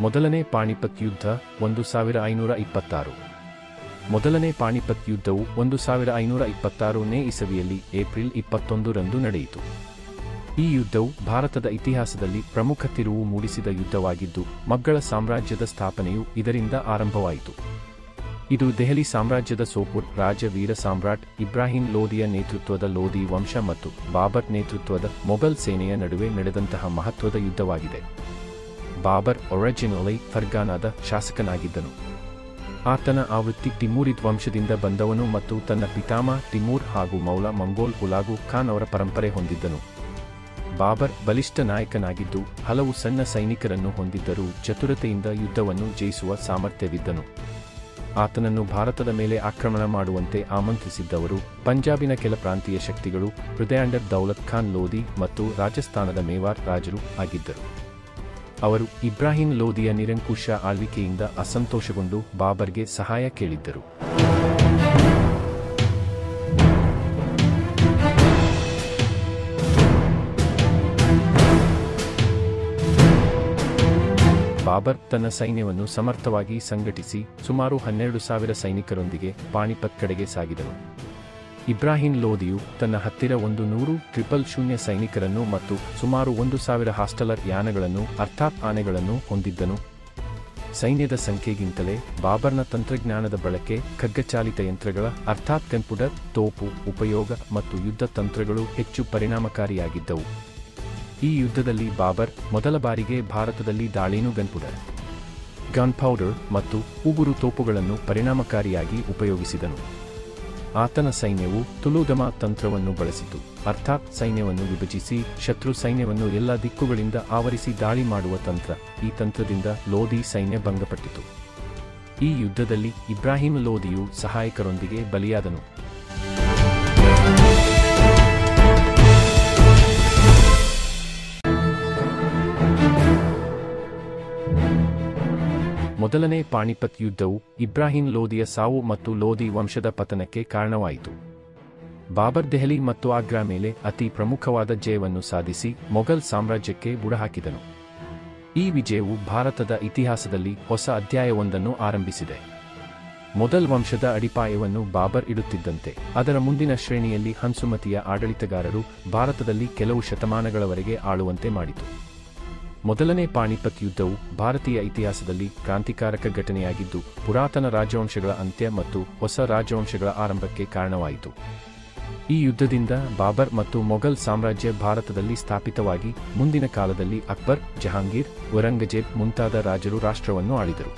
ಮೊದಲನೇ ಪಾಣಿಪತ್ ಯುದ್ಧ 1526. ಮೊದಲನೇ ಪಾಣಿಪತ್ ಯುದ್ಧವು 1526ನೇ ಇಸವಿಯಲ್ಲಿ ಏಪ್ರಿಲ್ 21ರಂದು ನಡೆಯಿತು. ಈ ಯುದ್ಧವು ಭಾರತದ ಇತಿಹಾಸದಲ್ಲಿ ಪ್ರಮುಖ ತಿರುವು ಮೂಡಿಸಿದ ಯುದ್ಧವಾಗಿದ್ದು, ಮೊಘಲ ಸಾಮ್ರಾಜ್ಯದ ಸ್ಥಾಪನೆಯು ಇದರಿಂದ ಆರಂಭವಾಯಿತು. ಇದು ದೆಹಲಿ ಸಾಮ್ರಾಜ್ಯದ ಸೋಪುರ್ ರಾಜ ವೀರ ಸಾಮ್ರಾಟ್ ಇಬ್ರಾಹಿಂ ಲೋದಿಯ ನೇತೃತ್ವದ ಲೋದಿ ವಂಶ ಮತ್ತು ಬಾಬರ್ ನೇತೃತ್ವದ ಮೊಘಲ್ ಸೇನೆಯ ನಡುವೆ ನಡೆದಂತಹ ಮಹತ್ವದ ಯುದ್ಧವಾಗಿದೆ. ಬಾಬರ್ ಒರಿಜಿನಲಿ ಫರ್ಗಾನಾದ ಶಾಸಕನಾಗಿದ್ದನು. ಆತನ ಆವೃತ್ತಿ ಟಿಮೂರಿದ್ ವಂಶದಿಂದ ಬಂದವನು ಮತ್ತು ತನ್ನ ಪಿತಾಮಹ ಟಿಮೂರ್ ಹಾಗೂ ಮೌಲ ಮಂಗೋಲ್ ಹುಲಾಗು ಖಾನ್ ಅವರ ಪರಂಪರೆ ಹೊಂದಿದ್ದನು. ಬಾಬರ್ ಬಲಿಷ್ಠ ನಾಯಕನಾಗಿದ್ದು, ಹಲವು ಸಣ್ಣ ಸೈನಿಕರನ್ನು ಹೊಂದಿದ್ದರೂ ಚತುರತೆಯಿಂದ ಯುದ್ಧವನ್ನು ಜಯಿಸುವ ಸಾಮರ್ಥ್ಯವಿದ್ದನು. ಆತನನ್ನು ಭಾರತದ ಮೇಲೆ ಆಕ್ರಮಣ ಮಾಡುವಂತೆ ಆಮಂತ್ರಿಸಿದ್ದವರು ಪಂಜಾಬಿನ ಕೆಲ ಪ್ರಾಂತೀಯ ಶಕ್ತಿಗಳು, ಹೃದಯಾಂಡರ್ ದೌಲತ್ ಖಾನ್ ಲೋದಿ ಮತ್ತು ರಾಜಸ್ಥಾನದ ಮೇವಾರ್ ರಾಜರು ಆಗಿದ್ದರು. ಅವರು ಇಬ್ರಾಹಿಂ ಲೋದಿಯ ನಿರಂಕುಶ ಆಳ್ವಿಕೆಯಿಂದ ಅಸಂತೋಷಗೊಂಡು ಬಾಬರ್ಗೆ ಸಹಾಯ ಕೇಳಿದ್ದರು. ಬಾಬರ್ ತನ್ನ ಸೈನ್ಯವನ್ನು ಸಮರ್ಥವಾಗಿ ಸಂಘಟಿಸಿ ಸುಮಾರು 12,000 ಸೈನಿಕರೊಂದಿಗೆ ಪಾಣಿಪತ್ ಕಡೆಗೆ ಸಾಗಿದನು. ಇಬ್ರಾಹಿಂ ಲೋದಿಯು ತನ್ನ ಹತ್ತಿರ 100 ಸೈನಿಕರನ್ನು ಮತ್ತು ಸುಮಾರು 1,000 ಹಾಸ್ಟಲರ್ ಯಾನಗಳನ್ನು ಅರ್ಥಾತ್ ಆನೆಗಳನ್ನು ಹೊಂದಿದ್ದನು. ಸೈನ್ಯದ ಸಂಖ್ಯೆಗಿಂತಲೇ ಬಾಬರ್ನ ತಂತ್ರಜ್ಞಾನದ ಬಳಕೆ, ಖಡ್ಗಚಾಲಿತ ಯಂತ್ರಗಳ ಅರ್ಥಾತ್ ಗನ್ಪುಡರ್ ತೋಪು ಉಪಯೋಗ ಮತ್ತು ಯುದ್ಧ ತಂತ್ರಗಳು ಹೆಚ್ಚು ಪರಿಣಾಮಕಾರಿಯಾಗಿದ್ದವು. ಈ ಯುದ್ಧದಲ್ಲಿ ಬಾಬರ್ ಮೊದಲ ಬಾರಿಗೆ ಭಾರತದಲ್ಲಿ ದಾಳಿನೂ ಗನ್ ಪೌಡರ್ ಮತ್ತು ಉಗುರು ತೋಪುಗಳನ್ನು ಪರಿಣಾಮಕಾರಿಯಾಗಿ ಉಪಯೋಗಿಸಿದನು. ಆತನ ಸೈನ್ಯವು ತುಲುದಮ ತಂತ್ರವನ್ನು ಬಳಸಿತು, ಅರ್ಥಾತ್ ಸೈನ್ಯವನ್ನು ವಿಭಜಿಸಿ ಶತ್ರು ಸೈನ್ಯವನ್ನು ಎಲ್ಲ ದಿಕ್ಕುಗಳಿಂದ ಆವರಿಸಿ ದಾಳಿ ಮಾಡುವ ತಂತ್ರ. ಈ ತಂತ್ರದಿಂದ ಲೋದಿ ಸೈನ್ಯ ಭಂಗಪಟ್ಟಿತು. ಈ ಯುದ್ಧದಲ್ಲಿ ಇಬ್ರಾಹಿಂ ಲೋದಿಯು ಸಹಾಯಕರೊಂದಿಗೆ ಬಲಿಯಾದನು. ಮೊದಲನೇ ಪಾಣಿಪತ್ ಯುದ್ಧವು ಇಬ್ರಾಹಿಂ ಲೋದಿಯ ಸಾವು ಮತ್ತು ಲೋದಿ ವಂಶದ ಪತನಕ್ಕೆ ಕಾರಣವಾಯಿತು. ಬಾಬರ್ ದೆಹಲಿ ಮತ್ತು ಆಗ್ರಾ ಮೇಲೆ ಅತಿ ಪ್ರಮುಖವಾದ ಜಯವನ್ನು ಸಾಧಿಸಿ ಮೊಘಲ್ ಸಾಮ್ರಾಜ್ಯಕ್ಕೆ ಬುಡಹಾಕಿದನು. ಈ ವಿಜಯವು ಭಾರತದ ಇತಿಹಾಸದಲ್ಲಿ ಹೊಸ ಅಧ್ಯಾಯವೊಂದನ್ನು ಆರಂಭಿಸಿದೆ. ಮೊಘಲ್ ವಂಶದ ಅಡಿಪಾಯವನ್ನು ಬಾಬರ್ ಇಡುತ್ತಿದ್ದಂತೆ ಅದರ ಮುಂದಿನ ಶ್ರೇಣಿಯಲ್ಲಿ ಹನ್ಸುಮತಿಯ ಆಡಳಿತಗಾರರು ಭಾರತದಲ್ಲಿ ಕೆಲವು ಶತಮಾನಗಳವರೆಗೆ ಆಳುವಂತೆ ಮಾಡಿತು. ಮೊದಲನೇ ಪಾಣಿಪತ್ ಯುದ್ಧವು ಭಾರತೀಯ ಇತಿಹಾಸದಲ್ಲಿ ಕ್ರಾಂತಿಕಾರಕ ಘಟನೆಯಾಗಿದ್ದು, ಪುರಾತನ ರಾಜವಂಶಗಳ ಅಂತ್ಯ ಮತ್ತು ಹೊಸ ರಾಜವಂಶಗಳ ಆರಂಭಕ್ಕೆ ಕಾರಣವಾಯಿತು. ಈ ಯುದ್ಧದಿಂದ ಬಾಬರ್ ಮತ್ತು ಮೊಘಲ್ ಸಾಮ್ರಾಜ್ಯ ಭಾರತದಲ್ಲಿ ಸ್ಥಾಪಿತವಾಗಿ ಮುಂದಿನ ಕಾಲದಲ್ಲಿ ಅಕ್ಬರ್, ಜಹಾಂಗೀರ್, ಔರಂಗಜೇಬ್ ಮುಂತಾದ ರಾಜರು ರಾಷ್ಟ್ರವನ್ನು ಆಳಿದರು.